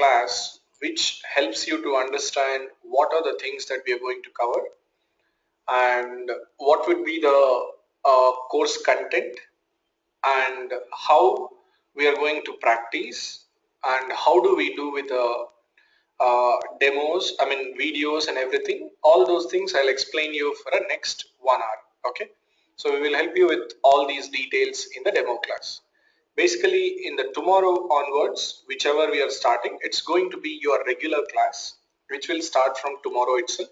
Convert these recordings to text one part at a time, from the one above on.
class which helps you to understand what are the things that we are going to cover and what would be the course content and how we are going to practice and how do we do with the demos, I mean videos and everything. All those things I'll explain you for the next 1 hour. Okay, so we will help you with all these details in the demo class. Basically in the tomorrow onwards, whichever we are starting, it's going to be your regular class which will start from tomorrow itself,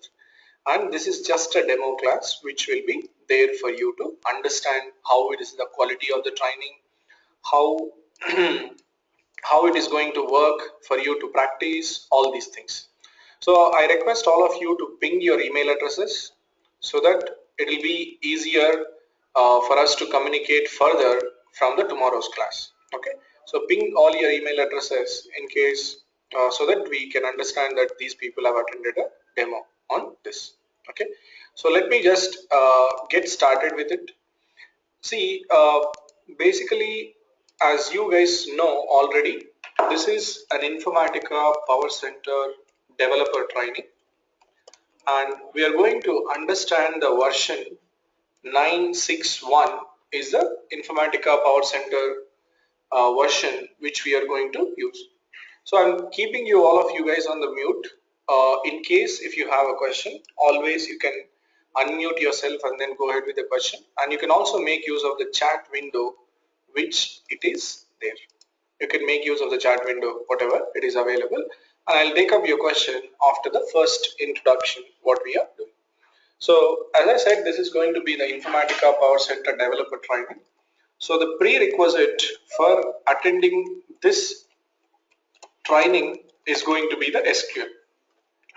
and this is just a demo class which will be there for you to understand how it is the quality of the training, how how it is going to work for you to practice all these things. So I request all of you to ping your email addresses so that it will be easier for us to communicate further from the tomorrow's class. Okay, so ping all your email addresses in case so that we can understand that these people have attended a demo on this. Okay, so let me just get started with it. See, basically, as you guys know already, this is an Informatica Power Center developer training, and we are going to understand the version 961 is the Informatica Power Center version which we are going to use. So I'm keeping you all of you guys on the mute. In case if you have a question, always you can unmute yourself and then go ahead with the question, and you can also make use of the chat window which it is there. You can make use of the chat window whatever it is available, and I'll take up your question after the first introduction what we are doing. So as I said, this is going to be the Informatica Power Center developer training. So the prerequisite for attending this training is going to be the SQL,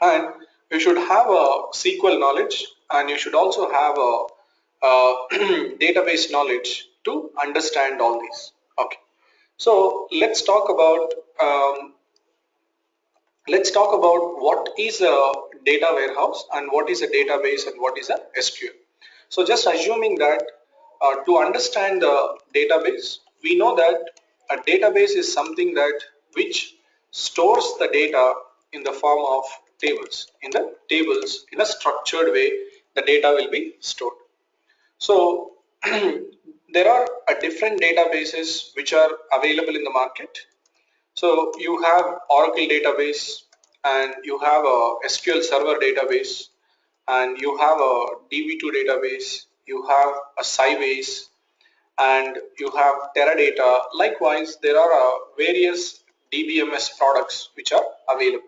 and you should have a SQL knowledge, and you should also have a database knowledge to understand all these. Okay, so let's talk about what is a data warehouse and what is a database and what is a SQL. So just assuming that to understand the database, we know that a database is something that which stores the data in the form of tables. In the tables, in a structured way, the data will be stored. So there are different databases which are available in the market. So you have Oracle database, and you have a SQL Server database, and you have a DB2 database, you have a Sybase, and you have Teradata. Likewise, there are various DBMS products which are available.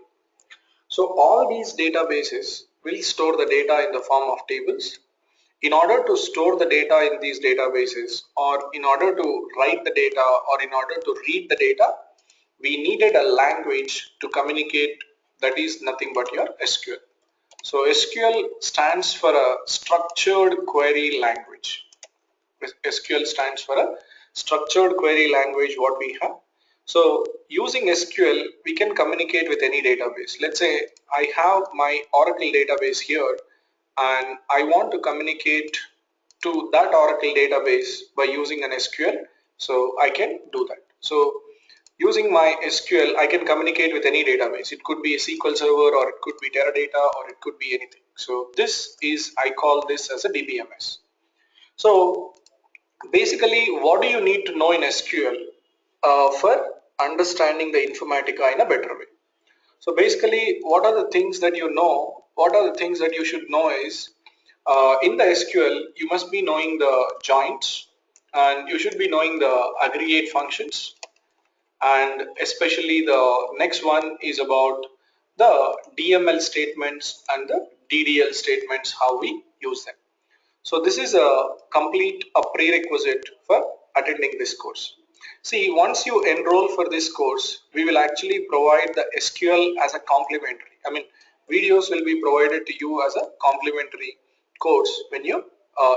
So all these databases will store the data in the form of tables. In order to store the data in these databases, or in order to write the data, or in order to read the data, we needed a language to communicate, that is nothing but your SQL. So SQL stands for a structured query language. SQL stands for a structured query language what we have. So using SQL, we can communicate with any database. Let's say I have my Oracle database here, and I want to communicate to that Oracle database by using an SQL. So I can do that. So using my SQL, I can communicate with any database. It could be a SQL Server, or it could be Teradata, or it could be anything. So this is, I call this as a DBMS. So basically, what do you need to know in SQL for understanding the Informatica in a better way? So basically, what are the things that you know? What are the things that you should know is in the SQL, you must be knowing the joins, and you should be knowing the aggregate functions, and especially the next one is about the DML statements and the DDL statements, how we use them. So this is a prerequisite for attending this course. See, once you enroll for this course, we will actually provide the SQL as a complimentary. I mean, videos will be provided to you as a complimentary course when you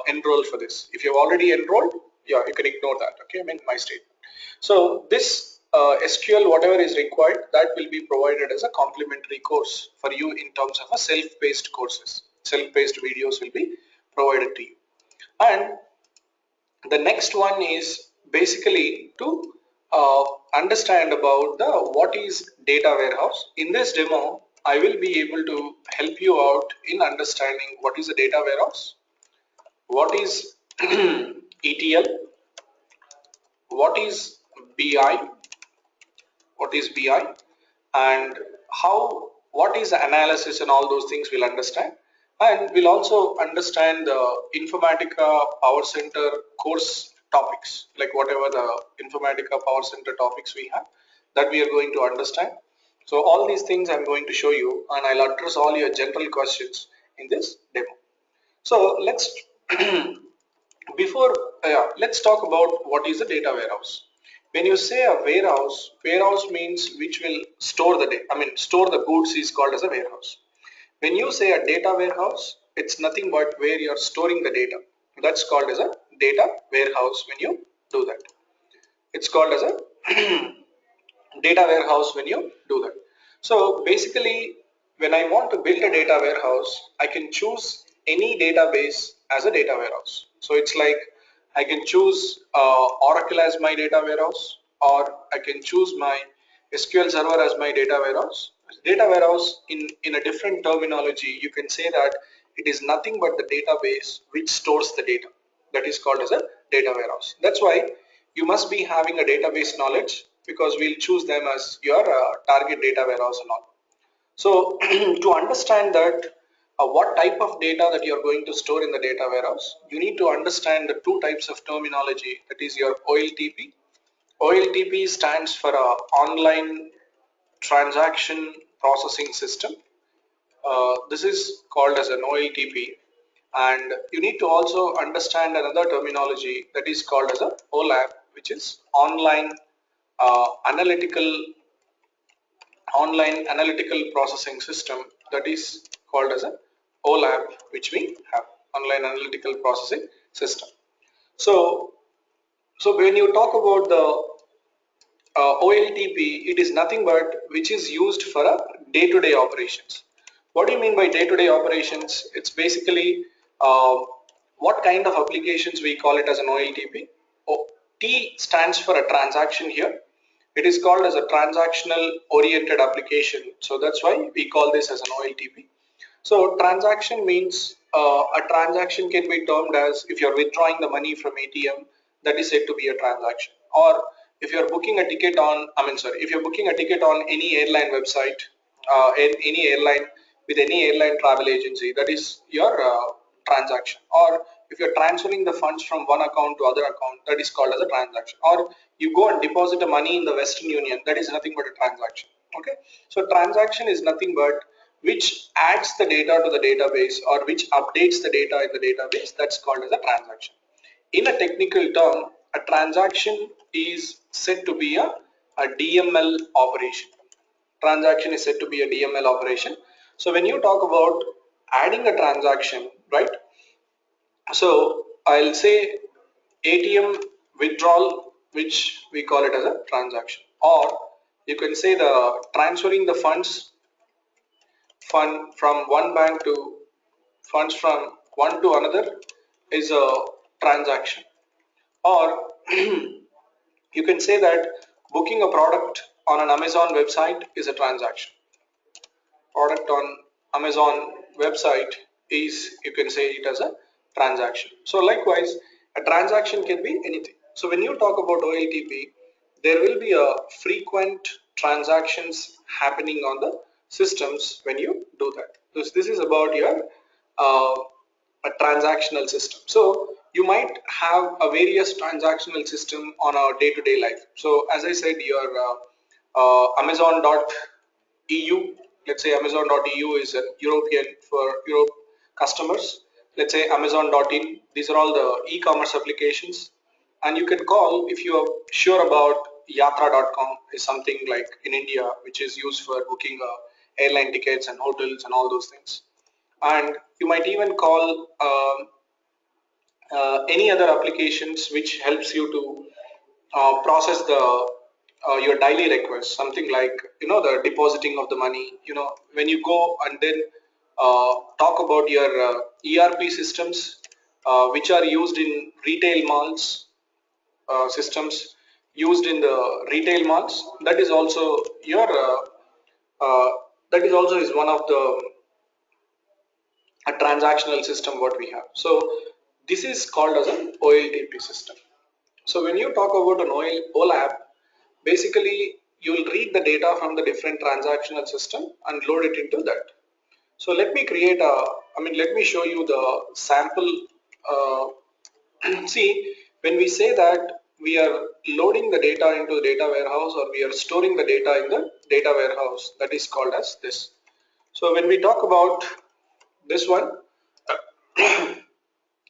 enroll for this. If you've already enrolled, yeah, you can ignore that. Okay, I mean my statement. So this SQL, whatever is required, that will be provided as a complimentary course for you in terms of a self-paced courses. Self-paced videos will be provided to you. And the next one is basically to understand about the what is data warehouse. In this demo, I will be able to help you out in understanding what is a data warehouse, what is ETL, what is BI, what is BI, and how what is the analysis and all those things we'll understand. And we'll also understand the Informatica Power Center course topics, like whatever the Informatica Power Center topics we have that we are going to understand. So all these things I'm going to show you, and I'll address all your general questions in this demo. So before let's talk about what is a data warehouse. When you say a warehouse means which will store the data, store the goods is called as a warehouse. When you say a data warehouse, it's nothing but where you're storing the data. That's called as a data warehouse. When you do that, it's called as a data warehouse when you do that. So basically, when I want to build a data warehouse, I can choose any database as a data warehouse. So it's like I can choose Oracle as my data warehouse, or I can choose my SQL Server as my data warehouse. Data warehouse, in a different terminology, you can say that it is nothing but the database which stores the data. That is called as a data warehouse. That's why you must be having a database knowledge, because we'll choose them as your target data warehouse and all. So to understand that what type of data that you're going to store in the data warehouse, you need to understand the two types of terminology, that is your OLTP. OLTP stands for online transaction processing system. This is called as an OLTP, and you need to also understand another terminology that is called as a OLAP, which is uh, analytical analytical processing system. That is called as a OLAP, which we have, online analytical processing system. So when you talk about the OLTP, it is nothing but which is used for a day-to-day operations. What do you mean by day-to-day operations? It's basically uh, what kind of applications we call it as an OLTP. T stands for a transaction here. It is called as a transactional oriented application. So that's why we call this as an OLTP. So transaction means a transaction can be termed as if you're withdrawing the money from ATM, that is said to be a transaction. Or if you're booking a ticket on, if you're booking a ticket on any airline website, in any airline with any airline travel agency, that is your transaction. Or if you're transferring the funds from one account to other account, that is called as a transaction. Or you go and deposit the money in the Western Union, that is nothing but a transaction. Okay, so transaction is nothing but which adds the data to the database or which updates the data in the database. That's called as a transaction. In a technical term, a transaction is said to be a DML operation. Transaction is said to be a DML operation. So when you talk about adding a transaction, right? So I'll say ATM withdrawal, which we call it as a transaction, or you can say the transferring the fund from one bank to funds from one to another is a transaction. Or you can say that booking a product on an Amazon website is a transaction. Product on Amazon website is, you can say it as a transaction. So likewise, a transaction can be anything. So when you talk about OLTP, there will be a frequent transactions happening on the systems when you do that. So this is about your uh, a transactional system. So you might have a various transactional system on our day-to-day life. So as I said, your Amazon.eu, let's say Amazon.eu is a European for Europe customers. Let's say Amazon.in, these are all the e-commerce applications. And you can call if you are sure about Yatra.com is something like in India, which is used for booking airline tickets and hotels and all those things. And you might even call any other applications which helps you to process the your daily requests, something like the depositing of the money. When you go and then talk about your ERP systems which are used in retail malls systems, used in the retail malls. That is also your uh, that is also is one of the a transactional system what we have. So this is called as an OLTP system. So when you talk about an OLAP, basically you will read the data from the different transactional system and load it into that. So let me create a, let me show you the sample. See, when we say that we are loading the data into the data warehouse or we are storing the data in the data warehouse, that is called as this. So when we talk about this one,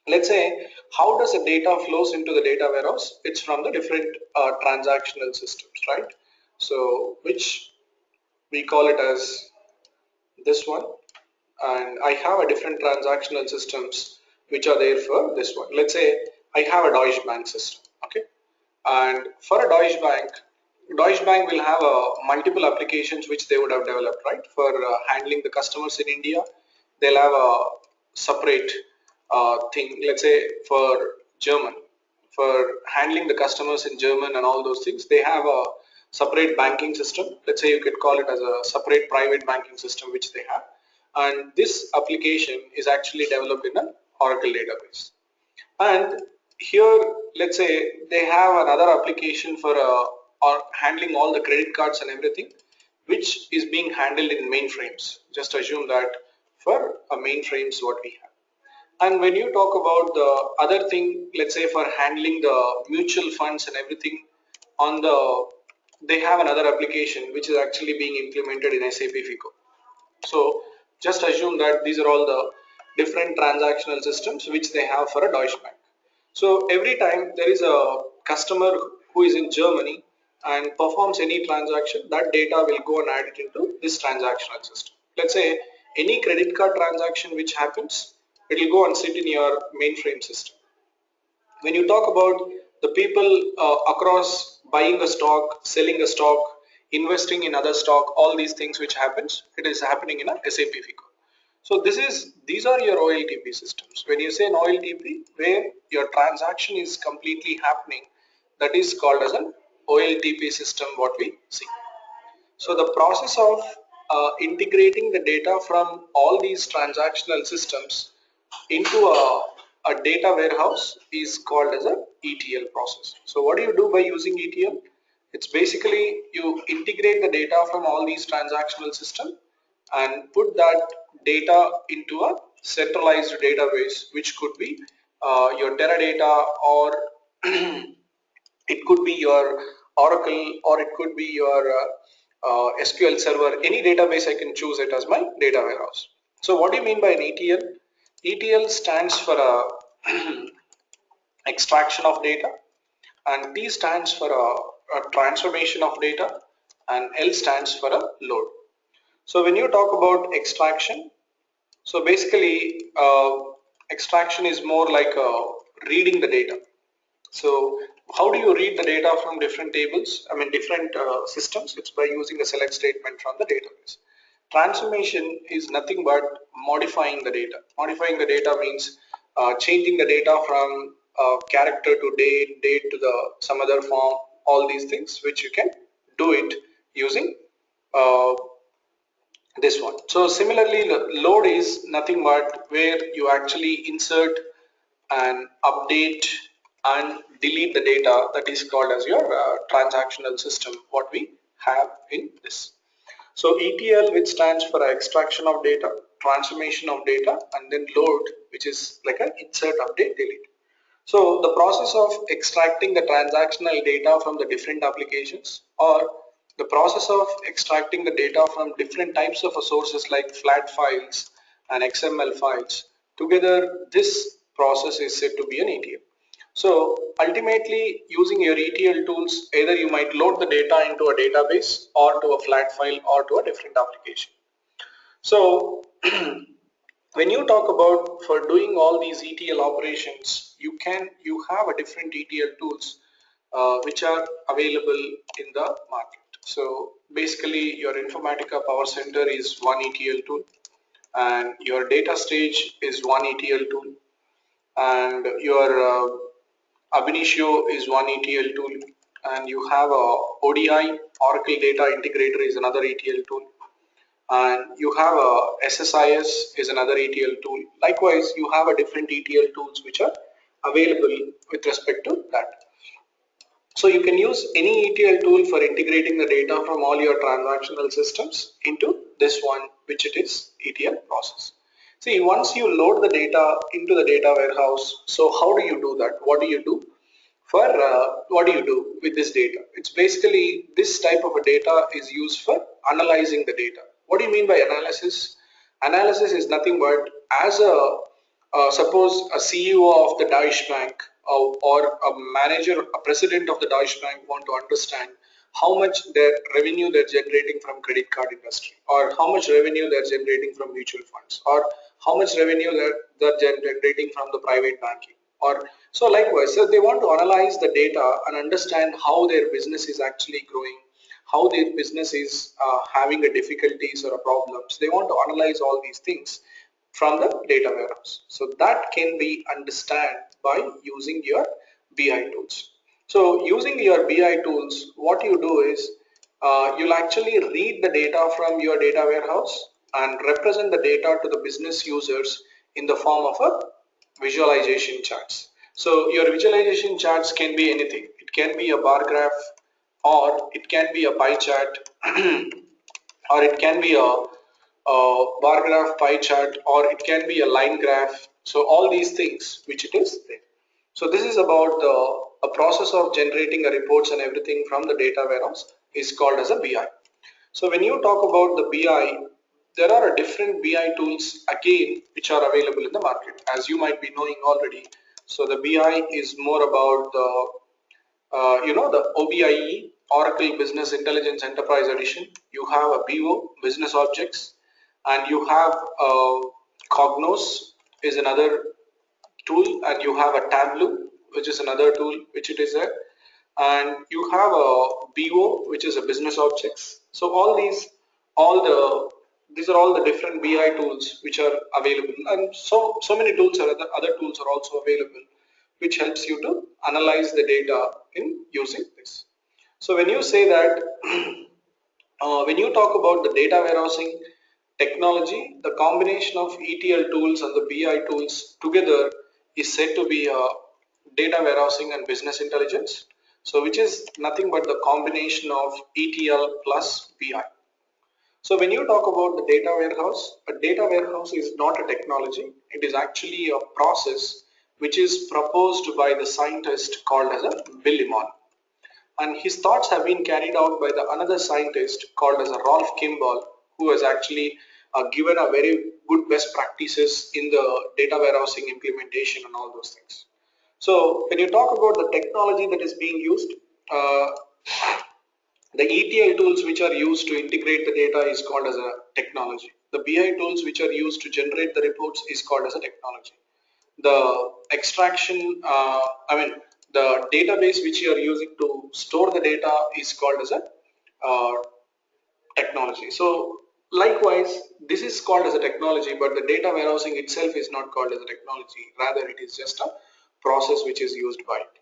let's say how does the data flows into the data warehouse? It's from the different transactional systems, right? So which we call it as this one, and I have a different transactional systems which are there for this one. Let's say I have a Deutsche Bank system, okay, and for a Deutsche Bank will have multiple applications which they would have developed, right? For handling the customers in India, they'll have a separate thing. Let's say for German, for handling the customers in German and all those things, they have a separate banking system. Let's say you could call it as a separate private banking system which they have. And this application is actually developed in an Oracle database. And here, let's say they have another application for or handling all the credit cards and everything, which is being handled in mainframes. Just assume that for a mainframes what we have. And when you talk about the other thing, let's say for handling the mutual funds and everything on the, they have another application which is actually being implemented in SAP FICO. So just assume that these are all the different transactional systems which they have for a Deutsche Bank. So every time there is a customer who is in Germany and performs any transaction, that data will go and add it into this transactional system. Let's say any credit card transaction which happens, it will go and sit in your mainframe system. When you talk about the people across buying a stock, selling a stock, investing in other stock, all these things which happens, it is happening in a SAP FICO. So these are your OLTP systems. When you say an OLTP, where your transaction is completely happening, that is called as an OLTP system what we see. So the process of integrating the data from all these transactional systems into a data warehouse is called as a ETL process. So what do you do by using ETL? It's basically you integrate the data from all these transactional systems and put that data into a centralized database, which could be your Teradata, or it could be your Oracle, or it could be your SQL server. Any database I can choose it as my data warehouse. So what do you mean by an ETL? ETL stands for extraction of data, and T stands for a transformation of data, and L stands for a load. So when you talk about extraction, so basically extraction is more like reading the data. So how do you read the data from different tables? Different systems. It's by using a select statement from the database. Transformation is nothing but modifying the data. Modifying the data means changing the data from character to date, date to the some other form. All these things which you can do it using uh, this one. So similarly, the load is nothing but where you actually insert and update and delete the data, that is called as your transactional system what we have in this. So ETL, which stands for extraction of data, transformation of data, and then load, which is like an insert, update, delete. So the process of extracting the transactional data from the different applications, or the process of extracting the data from different types of sources like flat files and XML files, together this process is said to be an ETL. So ultimately, using your ETL tools, either you might load the data into a database or to a flat file or to a different application. So when you talk about for doing all these ETL operations, you have a different ETL tools which are available in the market. So basically your Informatica Power Center is one ETL tool, and your data stage is one ETL tool, and your Ab initio is one ETL tool, and you have a ODI, Oracle Data Integrator is another ETL tool, and you have a SSIS is another ETL tool. Likewise, you have a different ETL tools which are available with respect to that. So you can use any ETL tool for integrating the data from all your transactional systems into this one, which it is ETL process. See, once you load the data into the data warehouse, so how do you do that? What do you do? What do you do with this data? It's basically this type of a data is used for analyzing the data. What do you mean by analysis? Analysis is nothing but as a suppose a CEO of the Deutsche Bank or a manager, a president of the Deutsche Bank want to understand how much their revenue they're generating from credit card industry, or how much revenue they're generating from mutual funds, or how much revenue they're generating from the private banking, or so likewise. So they want to analyze the data and understand how their business is actually growing, how their business is having a difficulties or a problems. They want to analyze all these things from the data warehouse. So that can be understand by using your BI tools. So using your BI tools, what you do is you'll actually read the data from your data warehouse and represent the data to the business users in the form of a visualization charts. So your visualization charts can be anything. It can be a bar graph, or it can be a pie chart, or it can be a bar graph, pie chart, or it can be a line graph. So all these things which it is there. So this is about a process of generating a reports and everything from the data warehouse is called as a BI. So when you talk about the BI, there are a different BI tools again which are available in the market, as you might be knowing already. So the BI is more about the the OBIE, Oracle Business Intelligence Enterprise Edition. You have a BO, Business Objects, and you have Cognos is another tool, and you have a Tableau, which is another tool which it is there, and you have a BO, which is a Business Objects. So these are all the different BI tools which are available, and so many tools are other tools are also available, which helps you to analyze the data in using this. So when you say that, when you talk about the data warehousing technology, the combination of ETL tools and the BI tools together is said to be a data warehousing and business intelligence. So which is nothing but the combination of ETL plus BI. So when you talk about the data warehouse, a data warehouse is not a technology. It is actually a process which is proposed by the scientist called as a Bill Lemon. And his thoughts have been carried out by the another scientist called as a Rolf Kimball, who has actually given a very good best practices in the data warehousing implementation and all those things. So when you talk about the technology that is being used, uh, the ETL tools which are used to integrate the data is called as a technology. The BI tools which are used to generate the reports is called as a technology. The extraction, the database which you are using to store the data is called as a uh, technology. So likewise, this is called as a technology, but the data warehousing itself is not called as a technology. Rather, it is just a process which is used by it.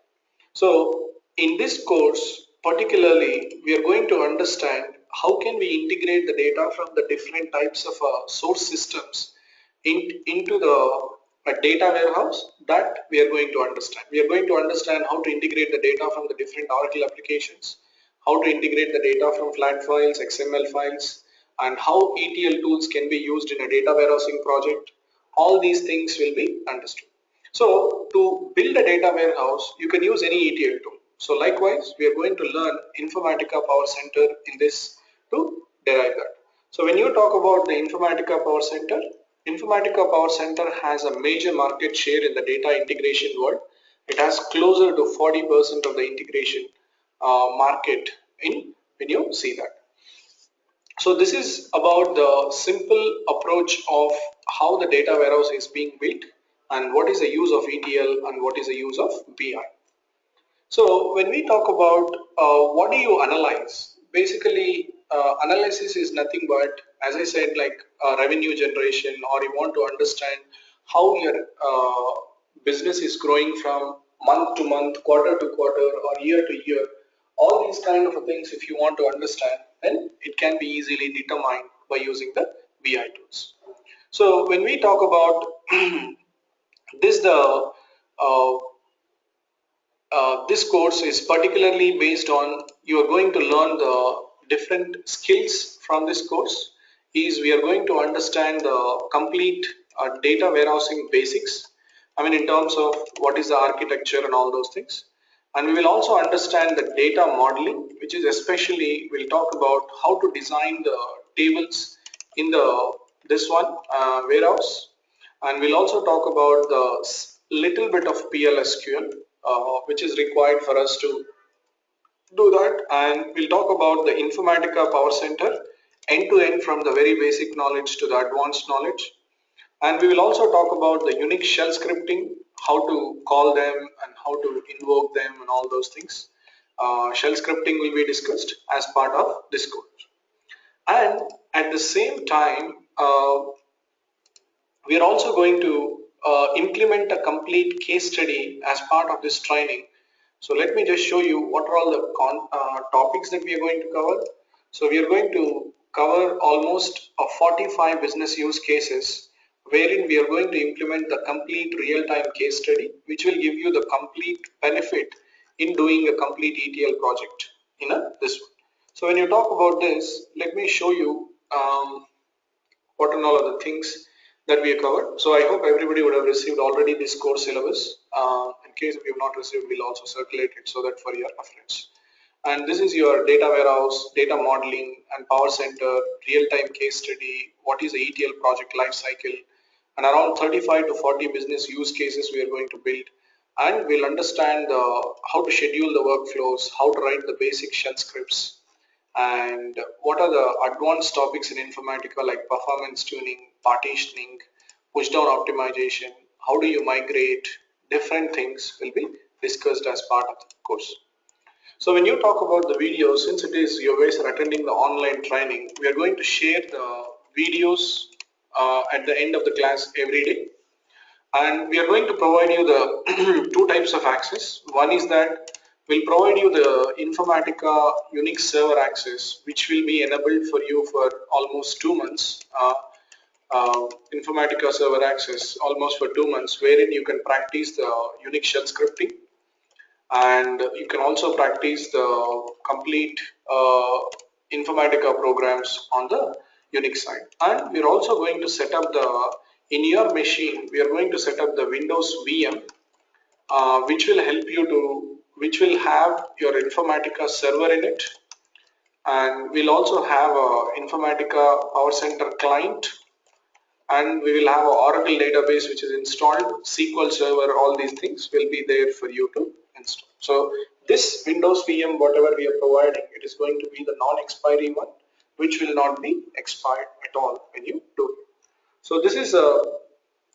So in this course, particularly, we are going to understand how can we integrate the data from the different types of source systems into the data warehouse. That we are going to understand. We are going to understand how to integrate the data from the different Oracle applications, how to integrate the data from flat files, XML files, and how ETL tools can be used in a data warehousing project. All these things will be understood. So to build a data warehouse, you can use any ETL tool. So likewise, we are going to learn Informatica Power Center in this to derive that. So when you talk about the Informatica Power Center, Informatica Power Center has a major market share in the data integration world. It has closer to 40% of the integration market in when you see that. So this is about the simple approach of how the data warehouse is being built and what is the use of ETL and what is the use of BI. So when we talk about what do you analyze, basically analysis is nothing but, as I said, like revenue generation, or you want to understand how your business is growing from month to month, quarter to quarter, or year to year. All these kind of things, if you want to understand, then it can be easily determined by using the BI tools. So when we talk about this, uh, this course is particularly based on, you are going to learn the different skills from this course. Is we are going to understand the complete data warehousing basics, I mean in terms of what is the architecture and all those things. And we will also understand the data modeling, which is especially, we'll talk about how to design the tables in the this one warehouse. And we'll also talk about the little bit of PLSQL, which is required for us to do that. And we'll talk about the Informatica Power Center end to end, from the very basic knowledge to the advanced knowledge. And we will also talk about the Unix shell scripting, how to call them and how to invoke them and all those things. Shell scripting will be discussed as part of this course. And at the same time, we are also going to implement a complete case study as part of this training. So let me just show you what are all the topics that we are going to cover. So we are going to cover almost 45 business use cases, wherein we are going to implement the complete real-time case study, which will give you the complete benefit in doing a complete ETL project in this one. So when you talk about this, let me show you what and all are the things that we have covered. So I hope everybody would have received already this course syllabus. In case if you have not received, we'll also circulate it so that for your reference. And this is your data warehouse, data modeling, and Power Center, real-time case study, what is the ETL project lifecycle, and around 35 to 40 business use cases we are going to build. And we'll understand how to schedule the workflows, how to write the basic shell scripts, and what are the advanced topics in Informatica like performance tuning, partitioning, push down optimization, how do you migrate, different things will be discussed as part of the course. So when you talk about the videos, since it is you guys are attending the online training, we are going to share the videos at the end of the class every day. And we are going to provide you the two types of access. One is that we'll provide you the Informatica Unix server access, which will be enabled for you for almost 2 months. Informatica server access almost for 2 months, wherein you can practice the Unix shell scripting, and you can also practice the complete Informatica programs on the Unix side. And we're also going to set up in your machine, we are going to set up the Windows VM, which will have your Informatica server in it. And we'll also have a Informatica Power Center client, and we will have an Oracle database which is installed, SQL Server, all these things will be there for you to install. So this Windows VM, whatever we are providing, it is going to be the non-expiry one, which will not be expired at all when you do it. So this is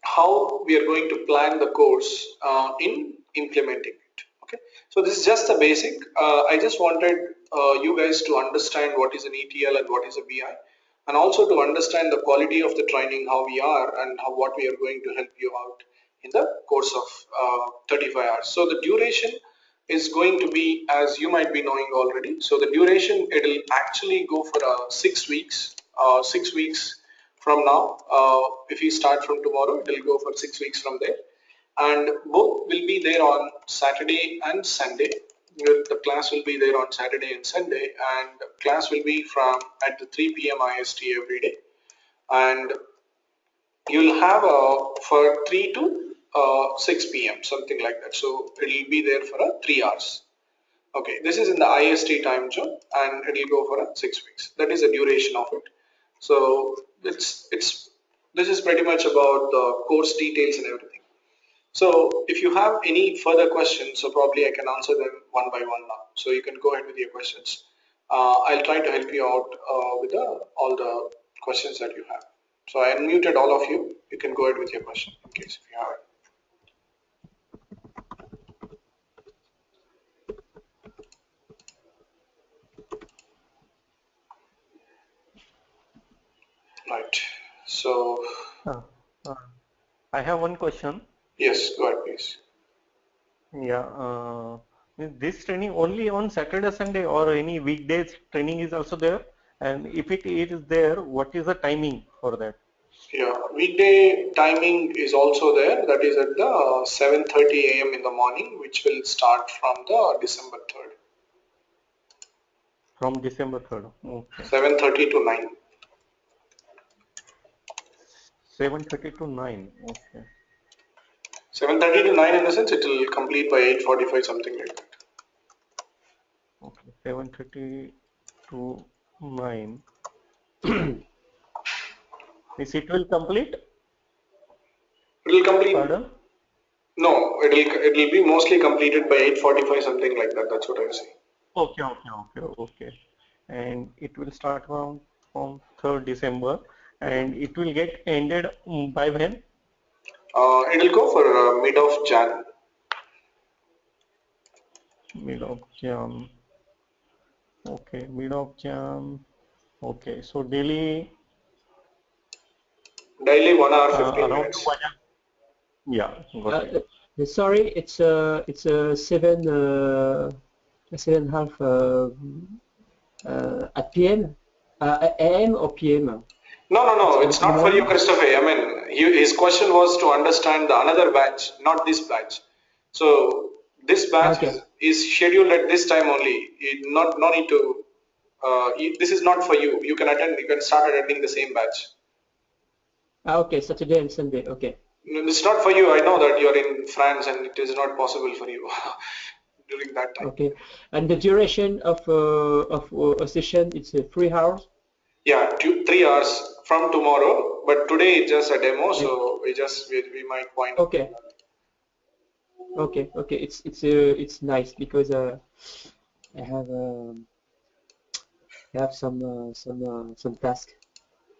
how we are going to plan the course in implementing it. Okay, so this is just the basic. I just wanted you guys to understand what is an ETL and what is a BI, and also to understand the quality of the training, how we are, and what we are going to help you out in the course of 35 hours. So the duration is going to be, as you might be knowing already, so the duration, it will actually go for 6 weeks. 6 weeks from now. If you start from tomorrow, it will go for 6 weeks from there, and both will be there on Saturday and Sunday. The class will be there on Saturday and Sunday, and class will be from at the 3 p.m. IST every day, and you'll have for 3 to 6 p.m. something like that. So it will be there for 3 hours. Okay, this is in the IST time zone, and it will go for 6 weeks. That is the duration of it. So this is pretty much about the course details and everything. So if you have any further questions, so probably I can answer them one by one now. So you can go ahead with your questions. I'll try to help you out with all the questions that you have. So I unmuted all of you. You can go ahead with your question in case if you have it. Right. So Uh, uh, I have one question. yes, go ahead, please. Yeah, This training only on Saturday, Sunday, or any weekdays training is also there? And if it is there, what is the timing for that? Yeah, weekday timing is also there. That is at the 7:30 a.m. in the morning, which will start from the December 3rd. From December 3rd. Okay. 7:30 to 9. 7:30 to 9. Okay. 7:30 to 9 in the sense it will complete by 8:45, something like that. Okay. 7:30 to 9. Is it will complete? It will complete. Pardon? No, it will be mostly completed by 8:45, something like that. That's what I was saying. Okay, okay. And it will start from 3rd December, and it will get ended by when? It will go for mid of Jan. Mid of Jan. Okay, mid of Jan. Okay, so daily Daily 1 hour 15 around minutes. 1 hour. Yeah, got it. Sorry, it's seven and a half at PM, AM or PM? No. It's It's in the not for you, morning. Christopher. I mean, his question was to understand the another batch, not this batch. So this batch Okay. is scheduled at this time only. No need to. This is not for you. You can attend. You can start attending the same batch. Okay, Saturday and Sunday. Okay. It's not for you. I know that you're in France and it is not possible for you during that time. Okay. And the duration of a session, it's 3 hours. Yeah, 3 hours from tomorrow. But today it's just a demo, Yeah. so we might point out. Okay. Okay. It's nice because I have some task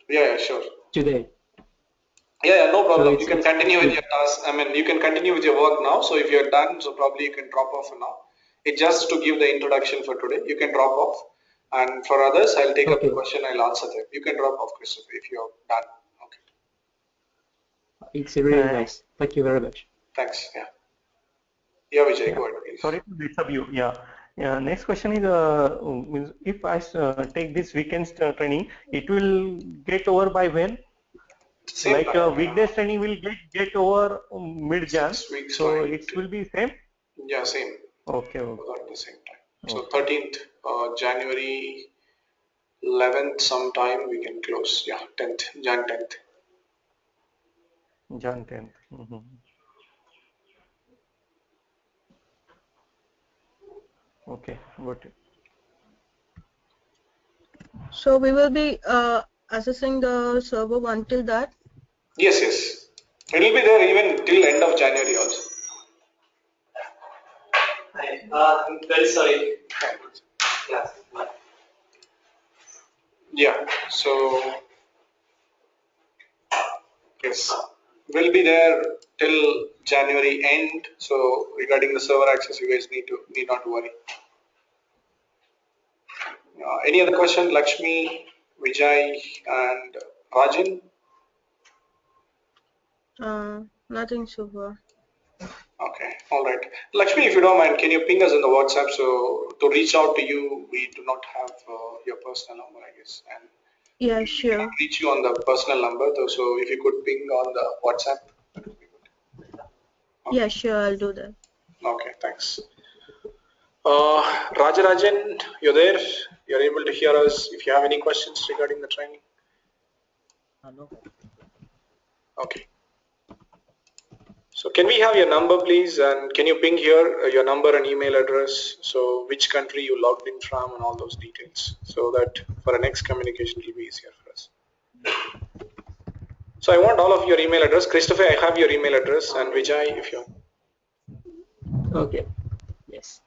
Yeah, sure. today. Yeah, no So problem. You can continue with good. your task. I mean, you can continue with your work now. So if you're done, so probably you can drop off for now. It just to give the introduction for today. You can drop off, and for others, I'll take up the Okay. question. I'll answer them. You can drop off, Christopher, if you're done. Okay. It's really Uh, nice. Thank you very much. Thanks. Yeah. Yeah, Vijay, yeah. go ahead, please. Sorry to disturb you. Yeah. Yeah. Next question is, means if I take this weekend training, it will get over by when? Same Like time. weekdays training will get over mid-Jan, 6 weeks so time. it will be same. Yeah, same. Okay, Both are at the same time. So okay. 13th, January 11th, sometime we can close. Yeah, 10th, Jan 10th. Jan 10th. Mhm. Okay, got it. So we will be assessing the server until that. Yes. It will be there even till end of January also. Hi, I'm very sorry. Yeah. Yeah, so yes, we'll be there till January end. So regarding the server access, you guys need not to worry. Any other question, Lakshmi, Vijay, and Rajan? Nothing so far. Okay, all right. Lakshmi, if you don't mind, can you ping us in the WhatsApp? So to reach out to you, we do not have your personal number, I guess, and Yeah, we cannot sure. reach you on the personal number. So if you could ping on the WhatsApp, that would be good. Okay. Yeah, sure. I'll do that. Okay, thanks. Rajarajan, you're there. You're able to hear us. If you have any questions regarding the training. No. Okay. So can we have your number, please? And can you ping here your number and email address? So which country you logged in from and all those details, so that for the next communication it will be easier for us. So I want all of your email address. Christopher, I have your email address, and Vijay, if you. Okay. Yes.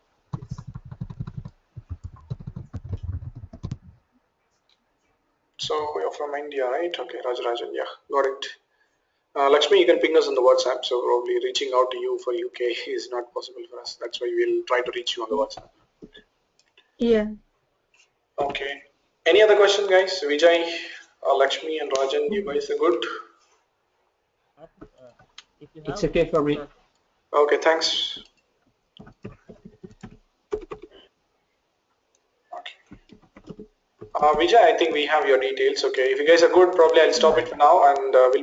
So you're from India, right? Okay, Rajarajan, yeah, got it. Lakshmi, you can ping us on the WhatsApp. So probably reaching out to you for UK is not possible for us. That's why we'll try to reach you on the WhatsApp. Yeah. Okay. Any other question, guys? Vijay, Lakshmi, and Rajan, you guys are good? It's okay for me. Okay, thanks. Vijay, I think we have your details. Okay, if you guys are good, probably I'll stop it for now and we'll